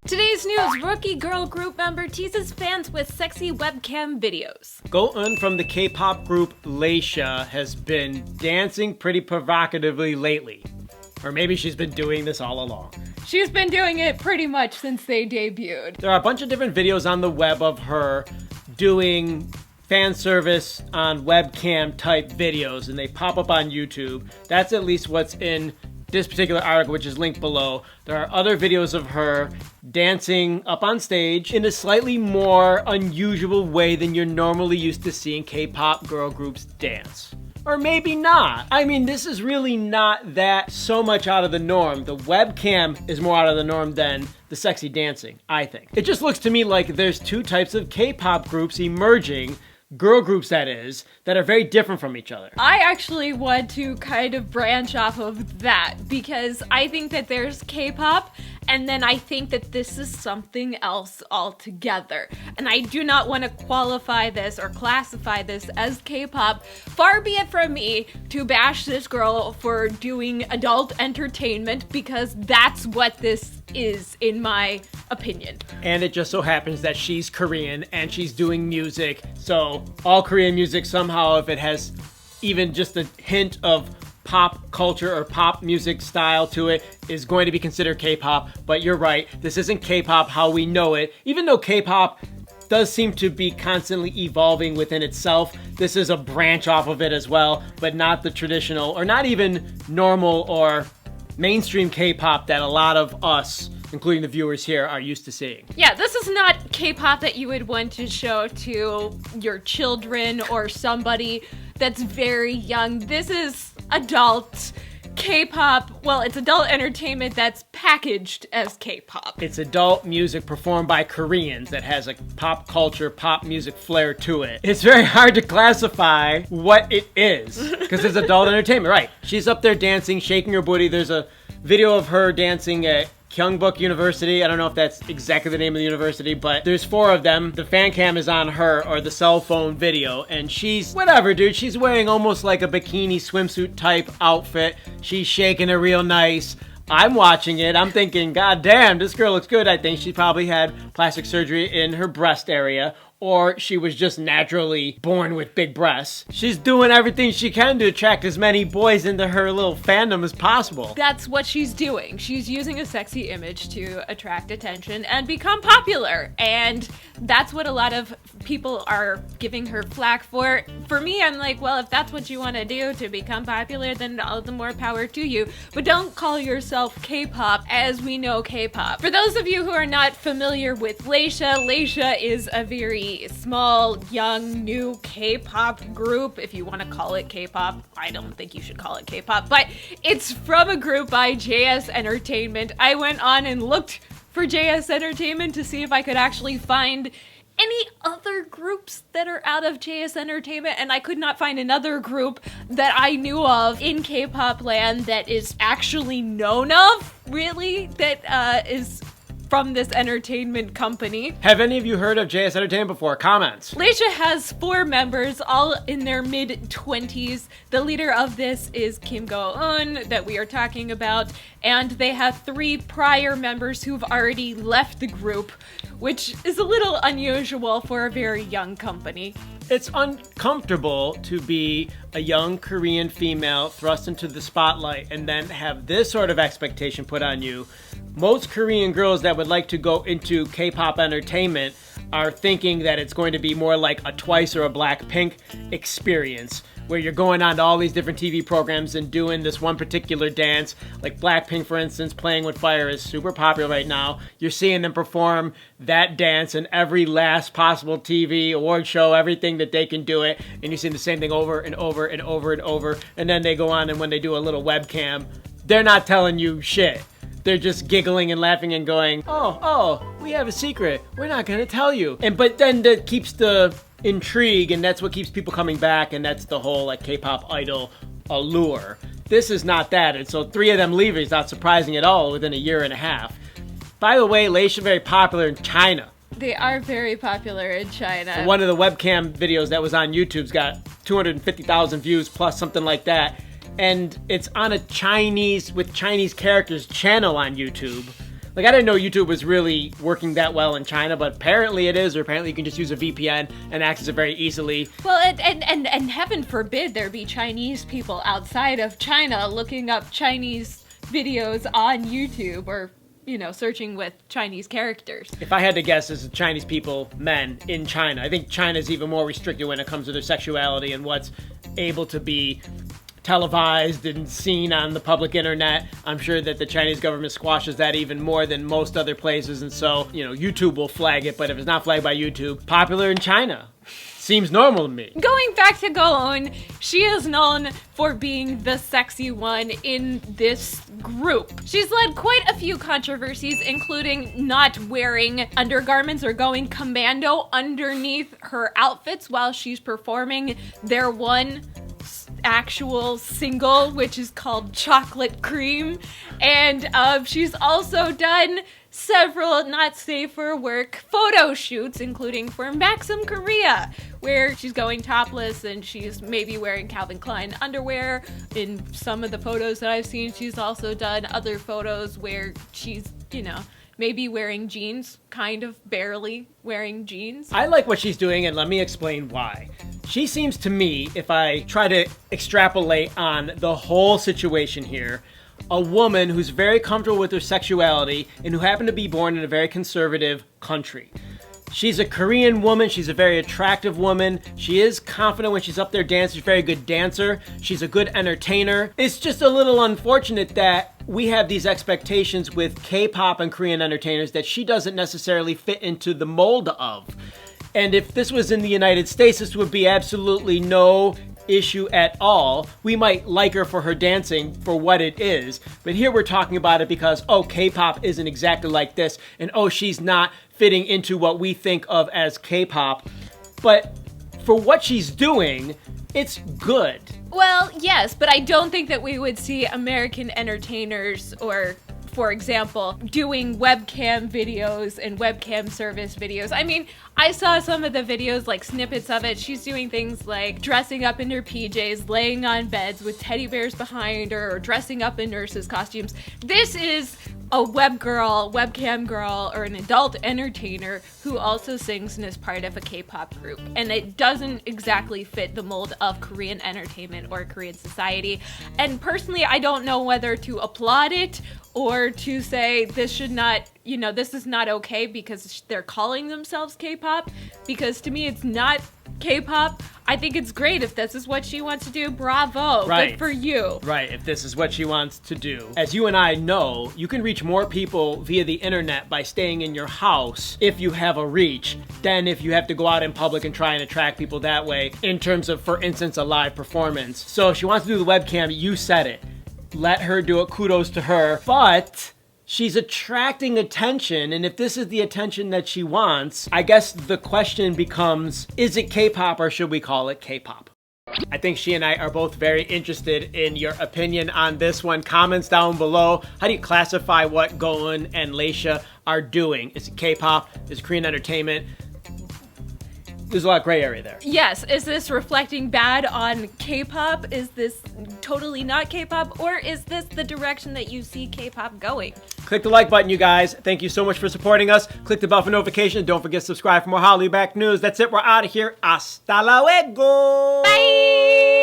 Today's news, rookie girl group member teases fans with sexy webcam videos. Go-eun from the K-pop group Hallyu has been dancing pretty provocatively lately. Or maybe she's been doing this all along. She's been doing it pretty much since they debuted. There are a bunch of different videos on the web of her doing fan service on webcam type videos, and they pop up on YouTube. That's at least what's in this particular article, which is linked below. There are other videos of her dancing up on stage in a slightly more unusual way than you're normally used to seeing K-pop girl groups dance. Or maybe not. I mean, this is really not that so much out of the norm. The webcam is more out of the norm than the sexy dancing, I think. It just looks to me like there's two types of K-pop groups emerging, girl groups that is, that are very different from each other. I actually want to kind of branch off of that because I think that there's K-pop and then I think that this is something else altogether. And I do not want to qualify this or classify this as K-pop. Far be it from me to bash this girl for doing adult entertainment because that's what this is, in my opinion. And it just so happens that she's Korean and she's doing music. So all Korean music somehow, if it has even just a hint of pop culture or pop music style to it, is going to be considered K-pop. But you're right, this isn't K-pop how we know it. Even though K-pop does seem to be constantly evolving within itself, this is a branch off of it as well, but not the traditional or not even normal or mainstream K-pop that a lot of us, including the viewers here, are used to seeing. Yeah, this is not K-pop that you would want to show to your children or somebody that's very young. This is adult K-pop. Well, it's adult entertainment that's packaged as K-pop. It's adult music performed by Koreans that has a pop culture, pop music flair to it. It's very hard to classify what it is because it's adult entertainment, right? She's up there dancing, shaking her booty. There's a video of her dancing at Kyungbuk University. I don't know if that's exactly the name of the university, but there's 4 of them. The fan cam is on her, or the cell phone video, and she's, whatever, dude. She's wearing almost like a bikini swimsuit type outfit. She's shaking it real nice. I'm watching it. I'm thinking, God damn, this girl looks good. I think she probably had plastic surgery in her breast area, or she was just naturally born with big breasts. She's doing everything she can to attract as many boys into her little fandom as possible. That's what she's doing. She's using a sexy image to attract attention and become popular. And that's what a lot of people are giving her flack for. For me, I'm like, well, if that's what you want to do to become popular, then all the more power to you. But don't call yourself K-pop as we know K-pop. For those of you who are not familiar with Hallyu is a very small, young, new K-pop group, if you want to call it K-pop. I don't think you should call it K-pop, but it's from a group by JS Entertainment. I went on and looked for JS Entertainment to see if I could actually find any other groups that are out of JS Entertainment, and I could not find another group that I knew of in K-pop land that is actually known of, really, that is from this entertainment company. Have any of you heard of JS Entertainment before? Comments. Hallyu has 4 members, all in their mid-20s. The leader of this is Kim Go-eun, that we are talking about, and they have 3 prior members who've already left the group, which is a little unusual for a very young company. It's uncomfortable to be a young Korean female thrust into the spotlight and then have this sort of expectation put on you. Most Korean girls that would like to go into K-pop entertainment are thinking that it's going to be more like a Twice or a Blackpink experience, where you're going on to all these different TV programs and doing this one particular dance. Like Blackpink, for instance, Playing with Fire is super popular right now. You're seeing them perform that dance in every last possible TV award show, everything that they can do it, and you're seeing the same thing over and over and over and over, and then they go on and when they do a little webcam, they're not telling you shit. They're just giggling and laughing and going, oh, we have a secret. We're not gonna tell you. But then that keeps the intrigue, and that's what keeps people coming back, and that's the whole like K-pop idol allure. This is not that, and so 3 of them leaving is not surprising at all within a year and a half. By the way, Hallyu very popular in China. They are very popular in China. One of the webcam videos that was on YouTube's got 250,000 views plus something like that. And it's on a Chinese, with Chinese characters channel on YouTube. Like, I didn't know YouTube was really working that well in China, but apparently it is, or apparently you can just use a VPN and access it very easily. Well, and heaven forbid there be Chinese people outside of China looking up Chinese videos on YouTube or, you know, searching with Chinese characters. If I had to guess, as Chinese people, men in China, I think China's even more restricted when it comes to their sexuality and what's able to be televised and seen on the public internet. I'm sure that the Chinese government squashes that even more than most other places, and so, you know, YouTube will flag it, but if it's not flagged by YouTube, popular in China. Seems normal to me. Going back to Go-eun, she is known for being the sexy one in this group. She's led quite a few controversies, including not wearing undergarments or going commando underneath her outfits while she's performing their one actual single, which is called Chocolate Cream. And she's also done several not safe for work photo shoots, including for Maxim Korea, where she's going topless and she's maybe wearing Calvin Klein underwear. In some of the photos that I've seen, she's also done other photos where she's, you know, maybe wearing jeans, kind of barely wearing jeans. I like what she's doing, and let me explain why. She seems to me, if I try to extrapolate on the whole situation here, a woman who's very comfortable with her sexuality and who happened to be born in a very conservative country. She's a Korean woman. She's a very attractive woman. She is confident when she's up there dancing. She's a very good dancer. She's a good entertainer. It's just a little unfortunate that we have these expectations with K-pop and Korean entertainers that she doesn't necessarily fit into the mold of. And if this was in the United States, this would be absolutely no issue at all. We might like her for her dancing for what it is, but here we're talking about it because, oh, K-pop isn't exactly like this, and oh, she's not fitting into what we think of as K-pop. But for what she's doing, it's good. Well, yes, but I don't think that we would see American entertainers or, for example, doing webcam videos and webcam service videos. I mean, I saw some of the videos, like snippets of it. She's doing things like dressing up in her PJs, laying on beds with teddy bears behind her, or dressing up in nurses' costumes. This is a webcam girl, or an adult entertainer who also sings and is part of a K-pop group. And it doesn't exactly fit the mold of Korean entertainment or Korean society. And personally, I don't know whether to applaud it or to say this should not, you know, this is not okay because they're calling themselves K-pop, because to me it's not K-pop. I think it's great if this is what she wants to do. Bravo. Right. Good for you. Right, if this is what she wants to do. As you and I know, you can reach more people via the internet by staying in your house if you have a reach than if you have to go out in public and try and attract people that way in terms of, for instance, a live performance. So if she wants to do the webcam, you said it. Let her do it. Kudos to her. But she's attracting attention, and if this is the attention that she wants, I guess the question becomes, is it K-pop or should we call it K-pop? I think she and I are both very interested in your opinion on this one. Comments down below. How do you classify what Go-eun and Leisha are doing? Is it K-pop? Is it Korean entertainment? There's a lot of gray area there. Yes, is this reflecting bad on K-pop? Is this totally not K-pop? Or is this the direction that you see K-pop going? Click the like button, you guys. Thank you so much for supporting us. Click the bell for notifications. Don't forget to subscribe for more HallyuBack news. That's it. We're out of here. Hasta luego. Bye!